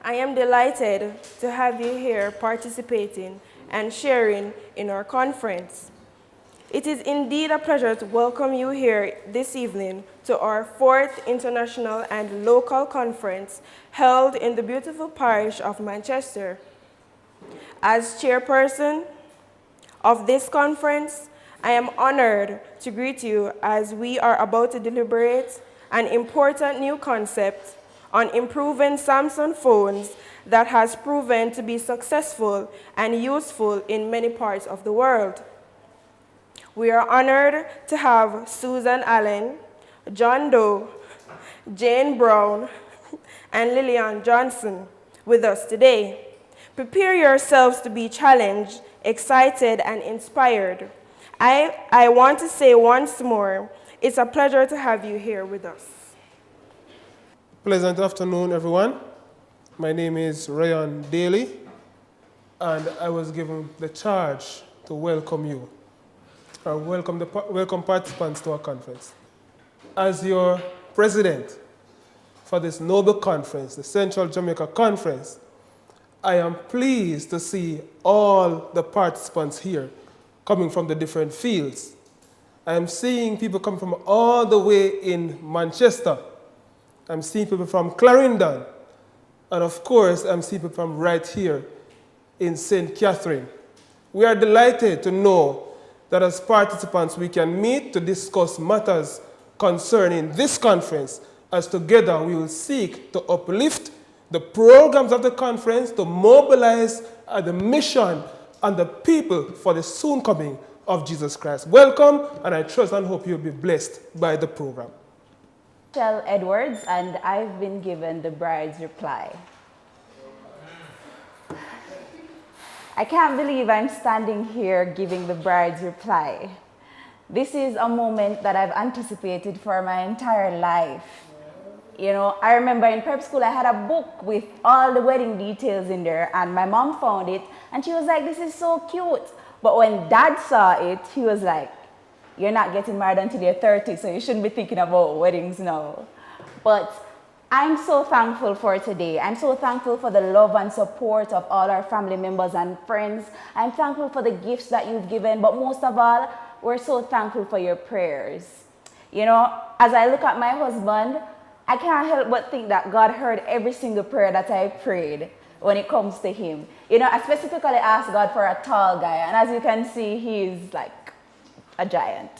I am delighted to have you here participating and sharing in our conference. It is indeed a pleasure to welcome you here this evening to our 4th international and local conference held in the beautiful parish of Manchester. As chairperson of this conference, I am honored to greet you as we are about to deliberate an important new concept on improving Samsung phones that has proven to be successful and useful in many parts of the world. We are honored to have Susan Allen, John Doe, Jane Brown, and Lillian Johnson with us today. Prepare yourselves to be challenged, excited, and inspired. I want to say once more, it's a pleasure to have you here with us. Pleasant afternoon, everyone. My name is Ryan Daly, and I was given the charge to welcome you. Welcome participants to our conference. As your president for this noble conference, the Central Jamaica Conference, I am pleased to see all the participants here coming from the different fields. I am seeing people come from all the way in Manchester. I'm seeing people from Clarendon. And of course, I'm seeing people from right here in St. Catherine. We are delighted to know that as participants we can meet to discuss matters concerning this conference, as together we will seek to uplift the programs of the conference, to mobilize the mission and the people for the soon coming of Jesus Christ. Welcome, and I trust and hope you'll be blessed by the program. Michelle Edwards, and I've been given the bride's reply. I can't believe I'm standing here giving the bride's reply. This is a moment that I've anticipated for my entire life. You know, I remember in prep school I had a book with all the wedding details in there, and my mom found it and she was like, "This is so cute." But when Dad saw it, he was like, "You're not getting married until you're 30, so you shouldn't be thinking about weddings now." But I'm so thankful for today. I'm so thankful for the love and support of all our family members and friends. I'm thankful for the gifts that you've given, but most of all, we're so thankful for your prayers. You know, as I look at my husband, I can't help but think that God heard every single prayer that I prayed when it comes to him. You know, I specifically asked God for a tall guy, and as you can see, he's like a giant.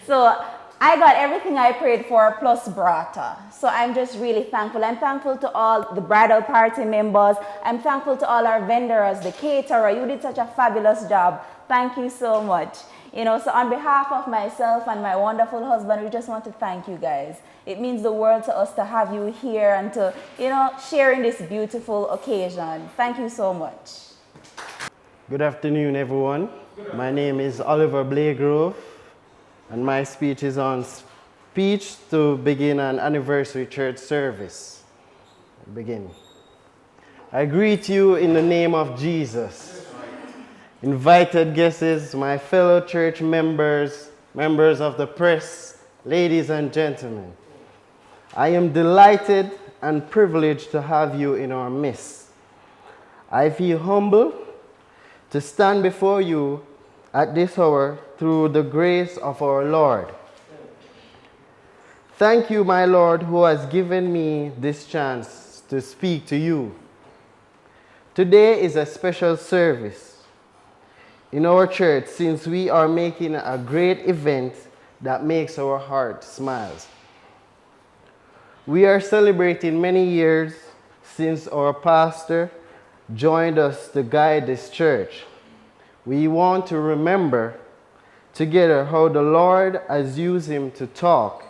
So I got everything I prayed for plus brata. So I'm just really thankful. I'm thankful to all the bridal party members. I'm thankful to all our vendors, the caterer. You did such a fabulous job. Thank you so much. You know, so on behalf of myself and my wonderful husband, we just want to thank you guys. It means the world to us to have you here and to, you know, share in this beautiful occasion. Thank you so much. Good afternoon, everyone. My name is Oliver Blagrove, and my speech is on speech to begin an anniversary church service. Begin. I greet you in the name of Jesus. Invited guests, my fellow church members, members of the press, ladies and gentlemen. I am delighted and privileged to have you in our midst. I feel humble to stand before you at this hour through the grace of our Lord. Thank you, my Lord, who has given me this chance to speak to you. Today is a special service in our church, since we are making a great event that makes our heart smile. We are celebrating many years since our pastor joined us to guide this church. We want to remember together how the Lord has used him to talk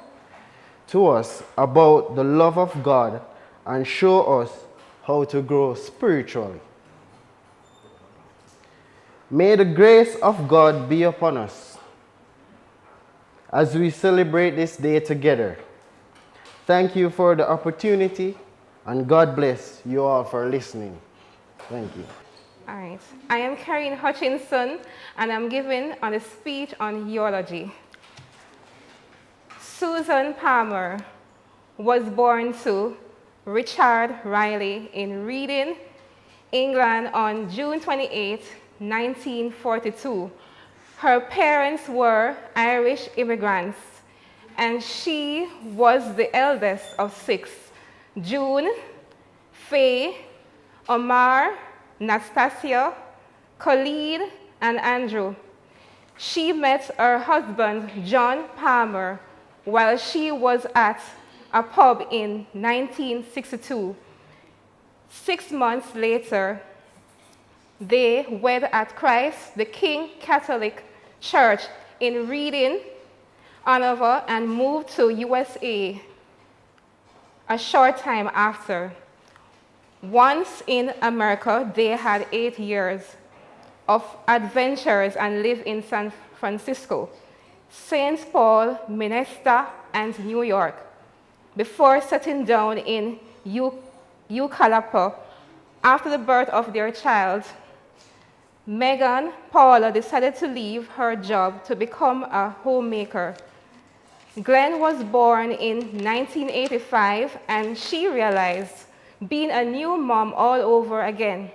to us about the love of God and show us how to grow spiritually. May the grace of God be upon us as we celebrate this day together. Thank you for the opportunity, and God bless you all for listening. Thank you. All right. I am Karen Hutchinson, and I'm giving a speech on eulogy. Susan Palmer was born to Richard Riley in Reading, England on June 28, 1942. Her parents were Irish immigrants, and she was the eldest of 6: June, Faye, Omar, Nastasia, Colleen, and Andrew. She met her husband, John Palmer, while she was at a pub in 1962. 6 months later, they wed at Christ the King Catholic Church in Reading, Hanover, and moved to USA a short time after. Once in America, they had 8 years of adventures and lived in San Francisco, St. Paul, Minnesota, and New York, before settling down in Ucallapa. After the birth of their child, Megan Paula decided to leave her job to become a homemaker. Glenn was born in 1985, and she realized being a new mom all over again.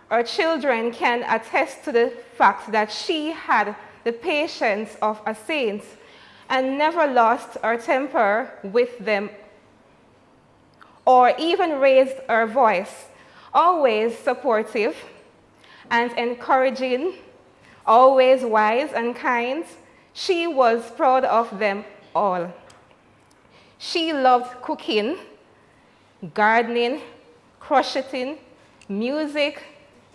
Her children can attest to the fact that she had the patience of a saint and never lost her temper with them or even raised her voice. Always supportive and encouraging, always wise and kind, she was proud of them all. She loved cooking, gardening, crocheting, music,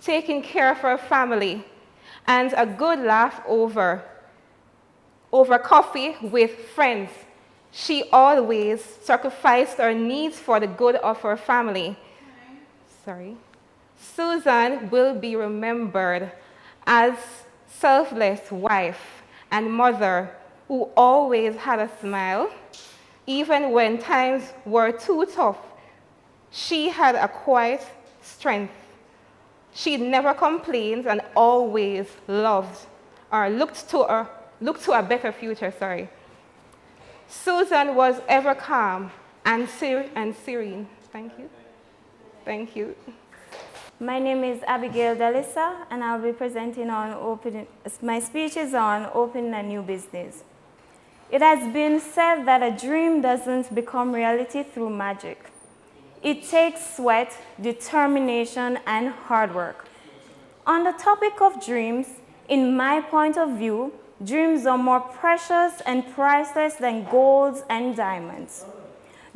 taking care of her family, and a good laugh over coffee with friends. She always sacrificed her needs for the good of her family. Susan will be remembered as selfless wife and mother who always had a smile. Even when times were too tough, she had a quiet strength. She never complained and always loved or looked to a better future. Susan was ever calm and serene. Thank you. Thank you. My name is Abigail Dalisa, and I'll be presenting my speech is on opening a new business. It has been said that a dream doesn't become reality through magic. It takes sweat, determination, and hard work. On the topic of dreams, in my point of view, dreams are more precious and priceless than gold and diamonds.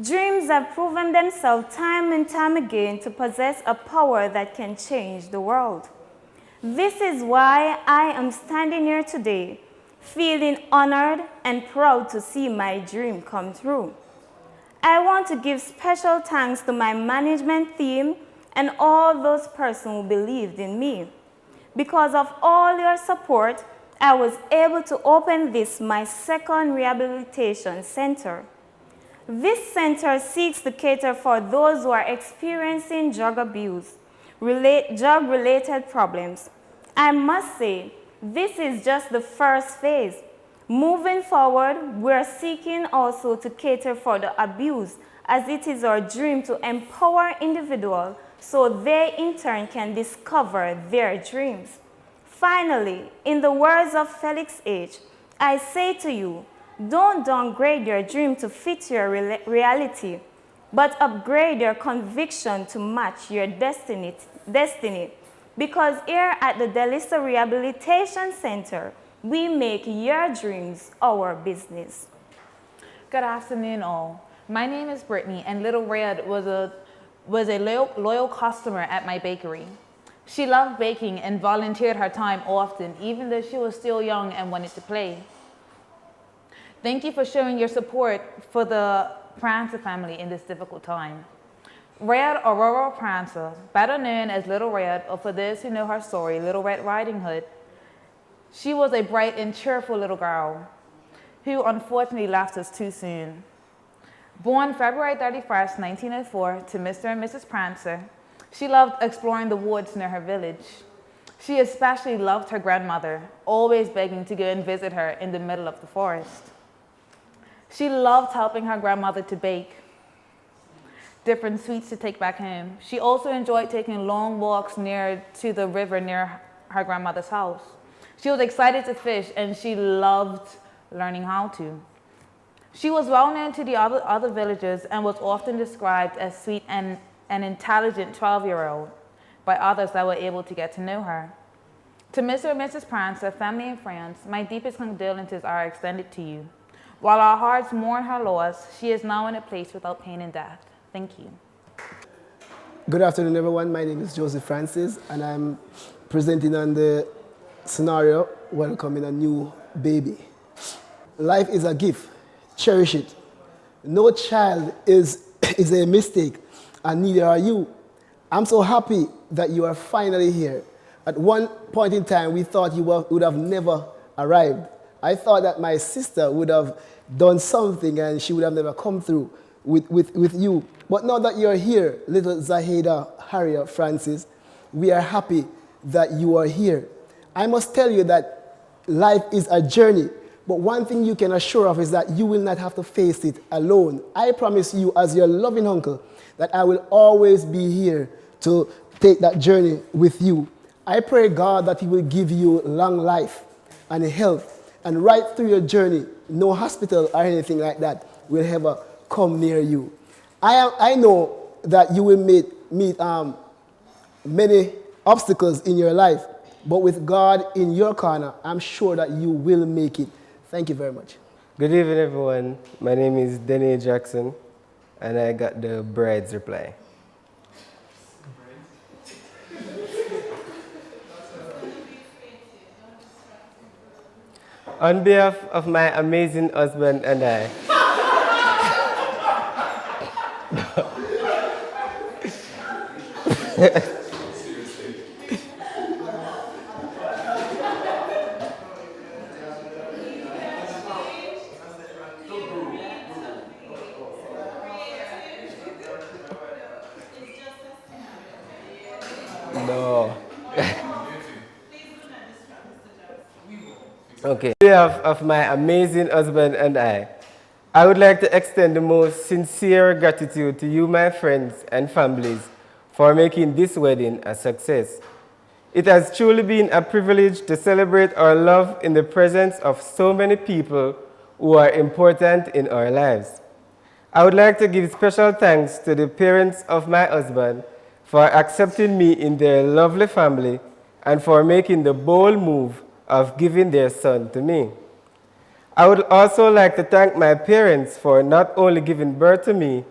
Dreams have proven themselves time and time again to possess a power that can change the world. This is why I am standing here today, feeling honored and proud to see my dream come true. I want to give special thanks to my management team and all those persons who believed in me. Because of all your support, I was able to open this, my second rehabilitation center. This center seeks to cater for those who are experiencing drug abuse, drug-related problems. I must say, this is just the first phase. Moving forward, we're seeking also to cater for the abuse, as it is our dream to empower individuals so they in turn can discover their dreams. Finally, in the words of Felix H., I say to you, don't downgrade your dream to fit your reality, but upgrade your conviction to match your destiny. Because here at the Delisa Rehabilitation Center, we make your dreams our business. Good afternoon, all. My name is Brittany, and Little Red was a loyal customer at my bakery. She loved baking and volunteered her time often, even though she was still young and wanted to play. Thank you for showing your support for the Prancer family in this difficult time. Red Aurora Prancer, better known as Little Red, or for those who know her story, Little Red Riding Hood, she was a bright and cheerful little girl who unfortunately left us too soon. Born February 31st, 1904 to Mr. and Mrs. Prancer, she loved exploring the woods near her village. She especially loved her grandmother, always begging to go and visit her in the middle of the forest. She loved helping her grandmother to bake. different sweets to take back home. She also enjoyed taking long walks near to the river near her grandmother's house. She was excited to fish and she loved learning how to. She was well known to the other villagers and was often described as sweet and an intelligent 12-year-old by others that were able to get to know her. To Mr. and Mrs. Prance, her family and friends, my deepest condolences are extended to you. While our hearts mourn her loss, she is now in a place without pain and death. Thank you. Good afternoon, everyone. My name is Joseph Francis, and I'm presenting on the scenario welcoming a new baby. Life is a gift. Cherish it. No child is a mistake, and neither are you. I'm so happy that you are finally here. At one point in time, we thought you would have never arrived. I thought that my sister would have done something and she would have never come through with you. But now that you're here, little Zaheda Harriet Francis, we are happy that you are here. I must tell you that life is a journey, but one thing you can assure of is that you will not have to face it alone. I promise you, as your loving uncle, that I will always be here to take that journey with you. I pray God that He will give you long life and health, and right through your journey, no hospital or anything like that will ever come near you. I know that you will meet many obstacles in your life, but with God in your corner, I'm sure that you will make it. Thank you very much. Good evening, everyone. My name is Denny Jackson, and I got the bride's reply. On behalf of my amazing husband and I, no. Okay. On behalf of my amazing husband and I would like to extend the most sincere gratitude to you, my friends and families, for making this wedding a success. It has truly been a privilege to celebrate our love in the presence of so many people who are important in our lives. I would like to give special thanks to the parents of my husband for accepting me in their lovely family and for making the bold move of giving their son to me. I would also like to thank my parents for not only giving birth to me,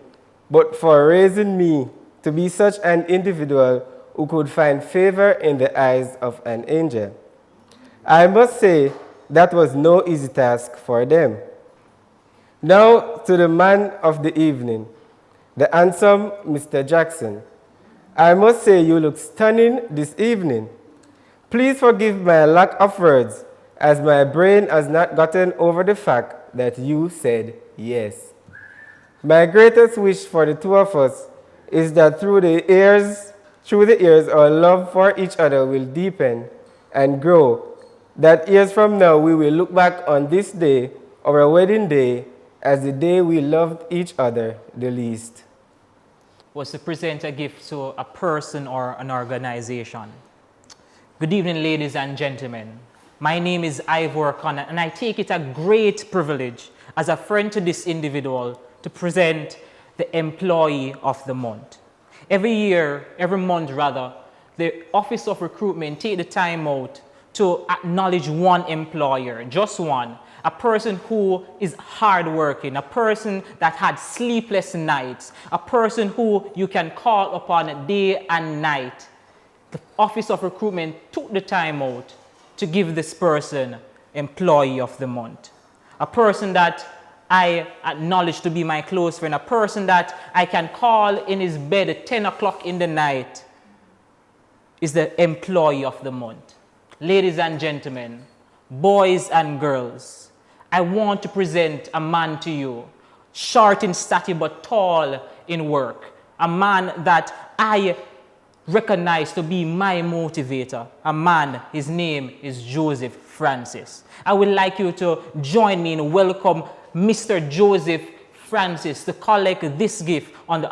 but for raising me to be such an individual who could find favor in the eyes of an angel. I must say that was no easy task for them. Now to the man of the evening, the handsome Mr. Jackson. I must say you look stunning this evening. Please forgive my lack of words, as my brain has not gotten over the fact that you said yes. My greatest wish for the two of us is that through the years, our love for each other will deepen and grow, that years from now we will look back on this day, our wedding day, as the day we loved each other the least. Was to present a gift to a person or an organization. Good evening, ladies and gentlemen. My name is Ivor O'Connor, and I take it a great privilege as a friend to this individual to present the Employee of the Month. Every month, the Office of Recruitment take the time out to acknowledge one employer, just one, a person who is hardworking, a person that had sleepless nights, a person who you can call upon day and night. The Office of Recruitment took the time out to give this person Employee of the Month. A person that I acknowledge to be my close friend, a person that I can call in his bed at 10 o'clock in the night is the Employee of the Month. Ladies and gentlemen, boys and girls, I want to present a man to you, short in stature but tall in work, a man that I recognize to be my motivator, a man, his name is Joseph Francis. I would like you to join me in welcome Mr. Joseph Francis to collect this gift on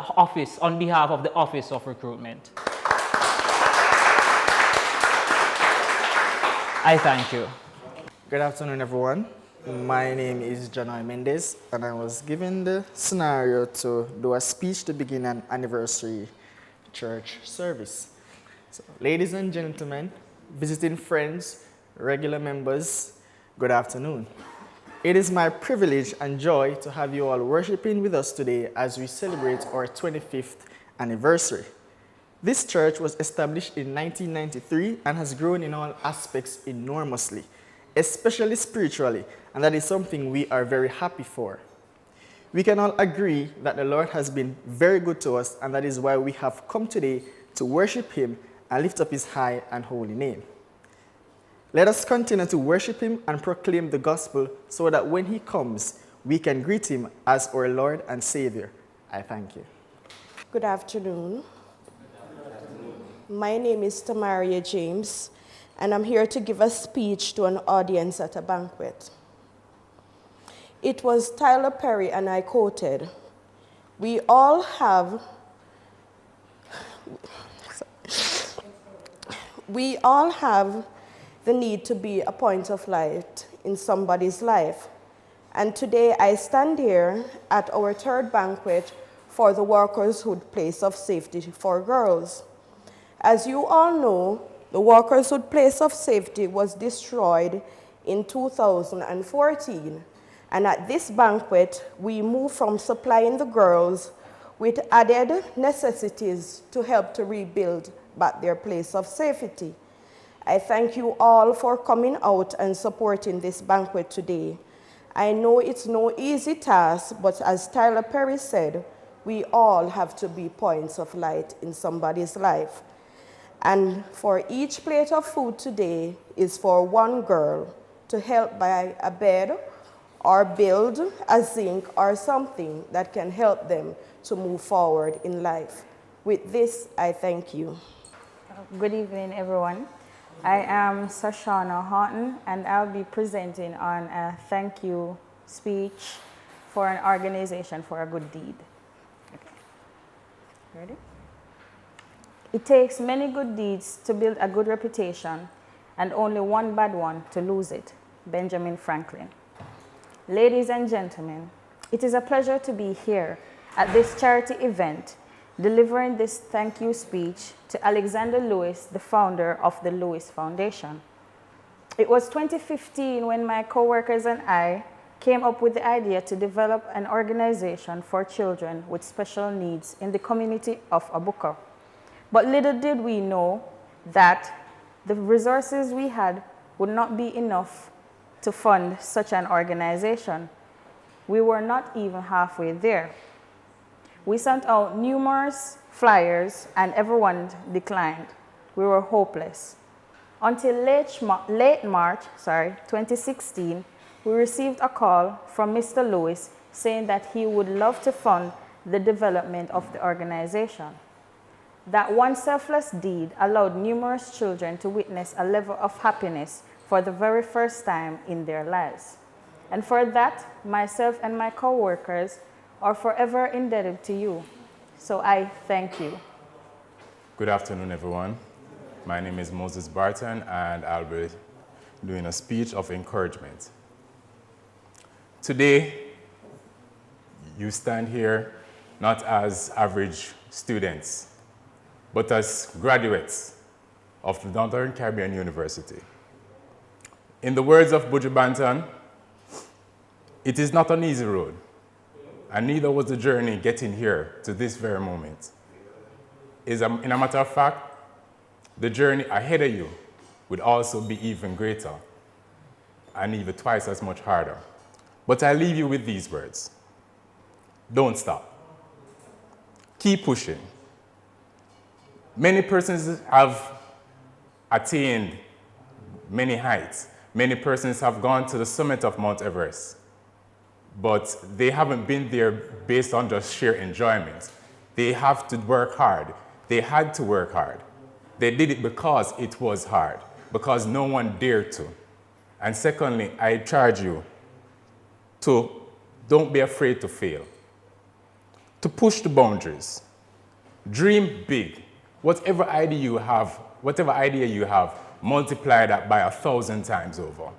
behalf of the Office of Recruitment. I thank you. Good afternoon, everyone. My name is Janoy Mendez, and I was given the scenario to do a speech to begin an anniversary church service. So, ladies and gentlemen, visiting friends, regular members, good afternoon. It is my privilege and joy to have you all worshiping with us today as we celebrate our 25th anniversary. This church was established in 1993 and has grown in all aspects enormously, especially spiritually, and that is something we are very happy for. We can all agree that the Lord has been very good to us, and that is why we have come today to worship Him and lift up His high and holy name. Let us continue to worship Him and proclaim the gospel so that when He comes, we can greet Him as our Lord and Savior. I thank you. Good afternoon. My name is Tamaria James, and I'm here to give a speech to an audience at a banquet. It was Tyler Perry, and I quoted, we all have the need to be a point of light in somebody's life. And today I stand here at our third banquet for the Workers' Hood Place of Safety for Girls. As you all know, the Workers' Hood Place of Safety was destroyed in 2014. And at this banquet, we moved from supplying the girls with added necessities to help to rebuild back their place of safety. I thank you all for coming out and supporting this banquet today. I know it's no easy task, but as Tyler Perry said, we all have to be points of light in somebody's life. And for each plate of food today is for one girl to help buy a bed or build a zinc or something that can help them to move forward in life. With this, I thank you. Good evening, everyone. I am Sashana Houghton, and I'll be presenting on a thank you speech for an organization for a good deed. Okay. Ready? It takes many good deeds to build a good reputation, and only one bad one to lose it. Benjamin Franklin. Ladies and gentlemen, it is a pleasure to be here at this charity event, delivering this thank you speech to Alexander Lewis, the founder of the Lewis Foundation. It was 2015 when my coworkers and I came up with the idea to develop an organization for children with special needs in the community of Abuka. But little did we know that the resources we had would not be enough to fund such an organization. We were not even halfway there. We sent out numerous flyers and everyone declined. We were hopeless. Until late March 2016, we received a call from Mr. Lewis saying that he would love to fund the development of the organization. That one selfless deed allowed numerous children to witness a level of happiness for the very first time in their lives. And for that, myself and my co-workers are forever indebted to you. So I thank you. Good afternoon, everyone. My name is Moses Barton, and I'll be doing a speech of encouragement. Today, you stand here not as average students, but as graduates of the Northern Caribbean University. In the words of Buju Banton, it is not an easy road, and neither was the journey getting here to this very moment. In a matter of fact, the journey ahead of you would also be even greater and even twice as much harder. But I leave you with these words. Don't stop. Keep pushing. Many persons have attained many heights. Many persons have gone to the summit of Mount Everest, but they haven't been there based on just sheer enjoyment. They have to work hard. They had to work hard. They did it because it was hard, because no one dared to. And secondly, I charge you to don't be afraid to fail. to push the boundaries. Dream big. Whatever idea you have, multiply that by 1,000 times over.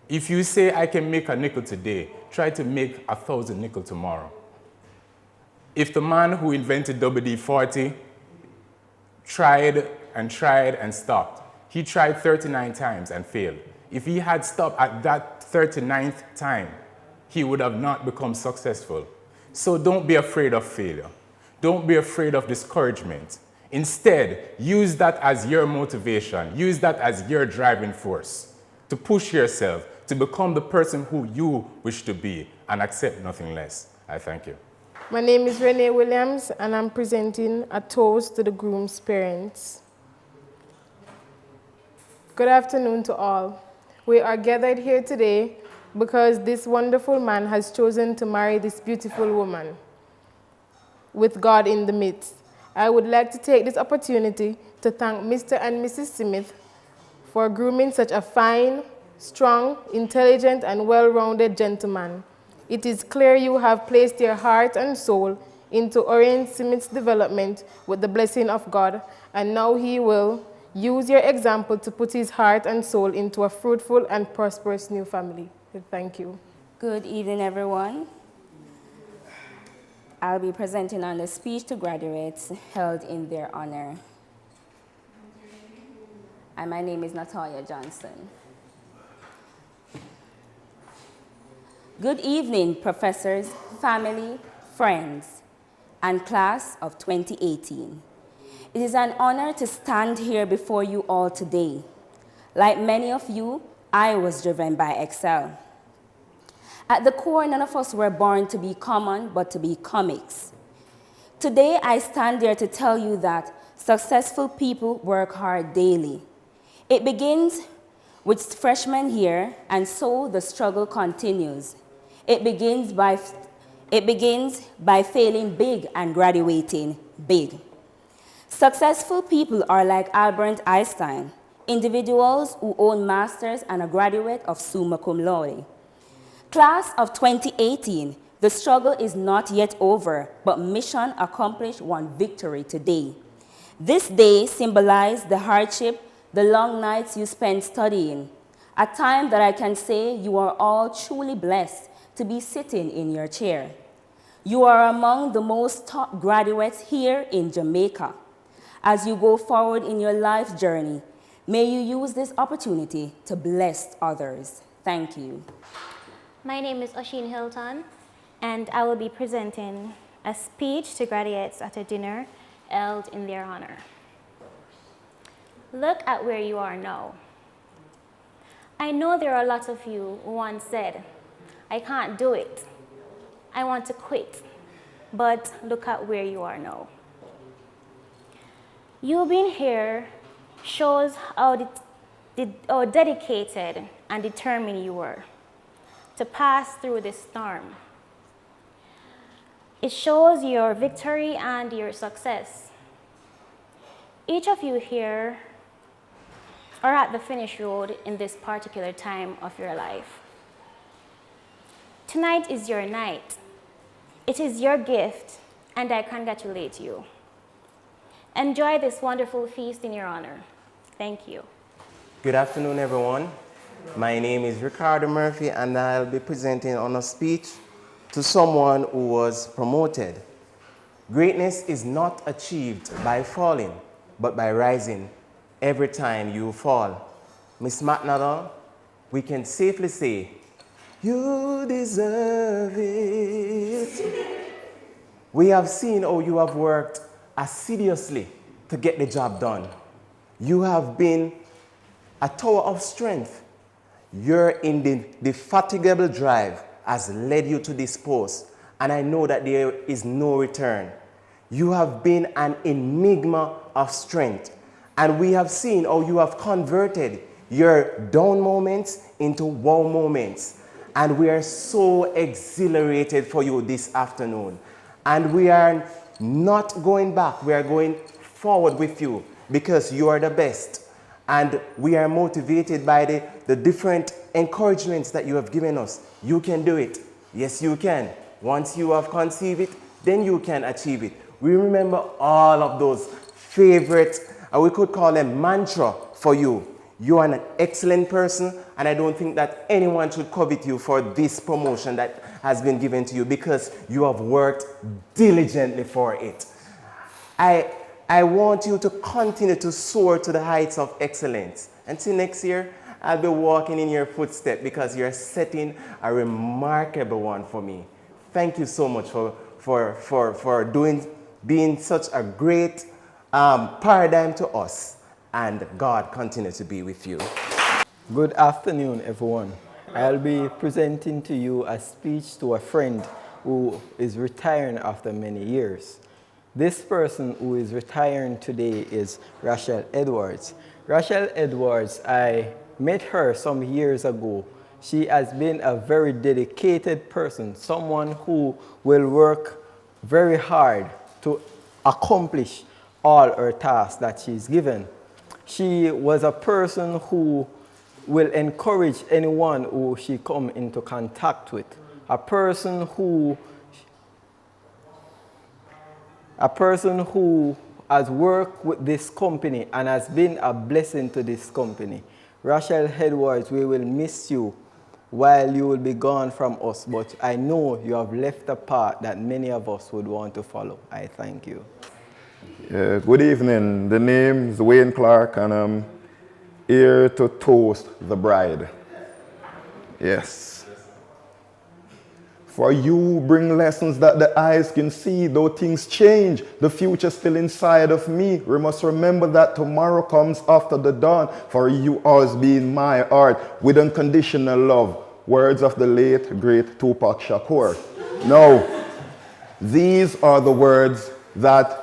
If you say, I can make a nickel today, try to make 1,000 nickel tomorrow. If the man who invented WD-40 tried and stopped, he tried 39 times and failed. If he had stopped at that 39th time, he would have not become successful. So don't be afraid of failure. Don't be afraid of discouragement. Instead, use that as your motivation. Use that as your driving force to push yourself to become the person who you wish to be and accept nothing less. I thank you. My name is Renee Williams, and I'm presenting a toast to the groom's parents. Good afternoon to all. We are gathered here today because this wonderful man has chosen to marry this beautiful woman with God in the midst. I would like to take this opportunity to thank Mr. and Mrs. Smith for grooming such a fine, strong, intelligent, and well-rounded gentleman. It is clear you have placed your heart and soul into Orient Smith's development with the blessing of God, and now he will use your example to put his heart and soul into a fruitful and prosperous new family. Thank you. Good evening, everyone. I'll be presenting on the speech to graduates held in their honor. And my name is Natalia Johnson. Good evening, professors, family, friends, and class of 2018. It is an honor to stand here before you all today. Like many of you, I was driven by Excel. At the core, none of us were born to be common, but to be comics. Today, I stand there to tell you that successful people work hard daily. It begins with freshmen here, and so the struggle continues. It begins by failing big and graduating big. Successful people are like Albert Einstein, individuals who own masters and a graduate of summa cum laude. Class of 2018, the struggle is not yet over, but mission accomplished one victory today. This day symbolized the hardship, the long nights you spent studying, a time that I can say you are all truly blessed to be sitting in your chair. You are among the most top graduates here in Jamaica. As you go forward in your life journey, may you use this opportunity to bless others. Thank you. My name is Occassion Hilton, and I will be presenting a speech to graduates at a dinner held in their honor. Look at where you are now. I know there are lots of you who once said, I can't do it. I want to quit. But look at where you are now. You being here shows how dedicated and determined you were to pass through this storm. It shows your victory and your success. Each of you here are at the finish road in this particular time of your life. Tonight is your night. It is your gift, and I congratulate you. Enjoy this wonderful feast in your honor. Thank you. Good afternoon, everyone. My name is Ricardo Murphy, and I'll be presenting on a speech to someone who was promoted. Greatness is not achieved by falling, but by rising every time you fall. Miss McDonald, we can safely say, you deserve it. We have seen how you have worked assiduously to get the job done. You have been a tower of strength. Your indefatigable drive has led you to this post, and I know that there is no return. You have been an enigma of strength, and we have seen how you have converted your down moments into wow moments. And we are so exhilarated for you this afternoon. And we are not going back, we are going forward with you because you are the best. And we are motivated by the different encouragements that you have given us. You can do it. Yes, you can. Once you have conceived it, then you can achieve it. We remember all of those favorite, we could call them mantra for you. You are an excellent person, and I don't think that anyone should covet you for this promotion that has been given to you because you have worked diligently for it. I want you to continue to soar to the heights of excellence. Until next year, I'll be walking in your footsteps because you're setting a remarkable one for me. Thank you so much for being such a great paradigm to us. And God continue to be with you. Good afternoon, everyone. I'll be presenting to you a speech to a friend who is retiring after many years. This person who is retiring today is Rachel Edwards. Rachel Edwards, I met her some years ago. She has been a very dedicated person, someone who will work very hard to accomplish all her tasks that she's given. She was a person who will encourage anyone who she come into contact with. A person who has worked with this company and has been a blessing to this company. Rachel Edwards, we will miss you while you will be gone from us, but I know you have left a path that many of us would want to follow. I thank you. Good evening. The name is Wayne Clark, and I'm here to toast the bride. Yes. For you bring lessons that the eyes can see, though things change, the future still inside of me. We must remember that tomorrow comes after the dawn, for you always be in my heart with unconditional love. Words of the late, great Tupac Shakur. No, these are the words that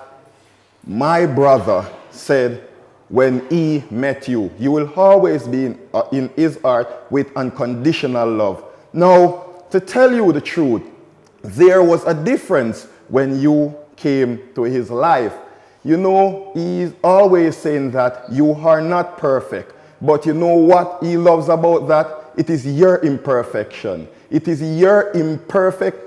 my brother said when he met you. You will always be in his heart with unconditional love. Now, to tell you the truth, there was a difference when you came to his life. You know, he's always saying that you are not perfect. But you know what he loves about that? It is your imperfection. It is your imperfect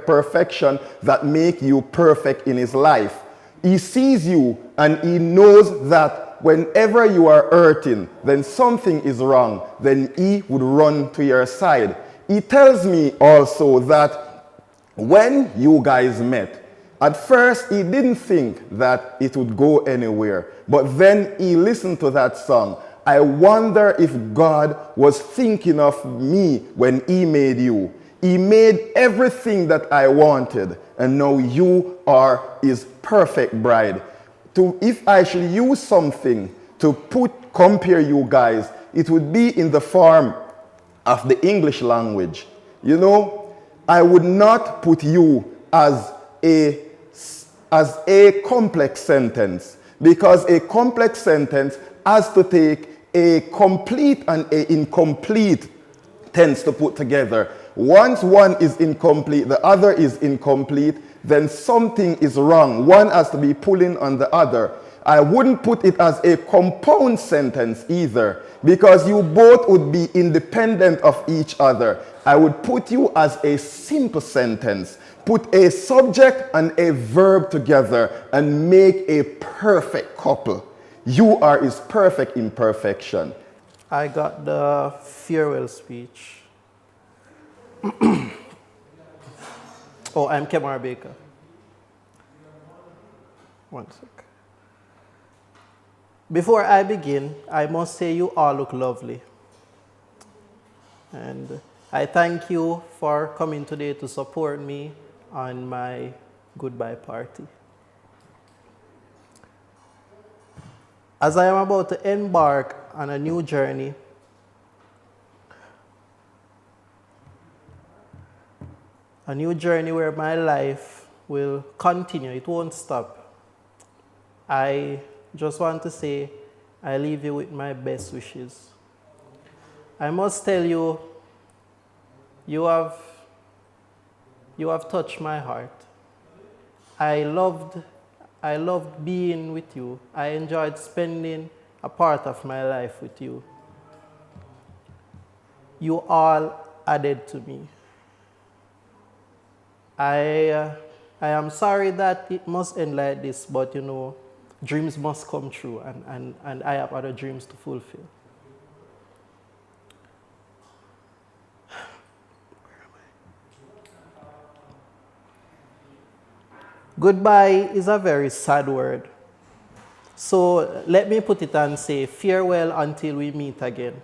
perfection that make you perfect in his life. He sees you and he knows that whenever you are hurting, then something is wrong, then he would run to your side. He tells me also that when you guys met, at first he didn't think that it would go anywhere, but then he listened to that song. I wonder if God was thinking of me when he made you. He made everything that I wanted, and now you are his perfect bride. If I should use something to compare you guys, it would be in the form of the English language. You know, I would not put you as a complex sentence, because a complex sentence has to take a complete and an incomplete tense to put together. Once one is incomplete, the other is incomplete, then something is wrong. One has to be pulling on the other. I wouldn't put it as a compound sentence either, because you both would be independent of each other. I would put you as a simple sentence. Put a subject and a verb together and make a perfect couple. You are his perfect imperfection. I got the farewell speech. Oh, I'm Kemar Baker. One sec. Before I begin, I must say you all look lovely. And I thank you for coming today to support me on my goodbye party. As I am about to embark on a new journey, where my life will continue, it won't stop. I just want to say I leave you with my best wishes. I must tell you, you have touched my heart. I loved being with you. I enjoyed spending a part of my life with you. You all added to me. I am sorry that it must end like this, but you know, dreams must come true, and I have other dreams to fulfill. Goodbye is a very sad word. So let me put it and say farewell until we meet again,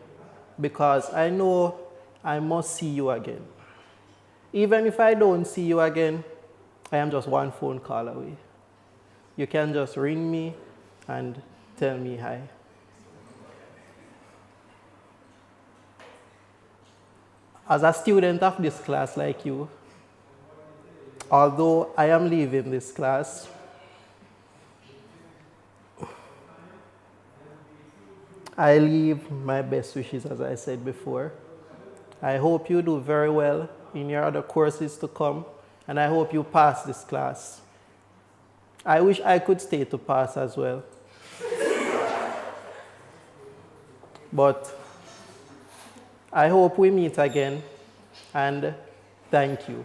because I know I must see you again. Even if I don't see you again, I am just one phone call away. You can just ring me and tell me hi. As a student of this class like you, although I am leaving this class, I leave my best wishes, as I said before. I hope you do very well in your other courses to come, and I hope you pass this class. I wish I could stay to pass as well. But I hope we meet again, and thank you.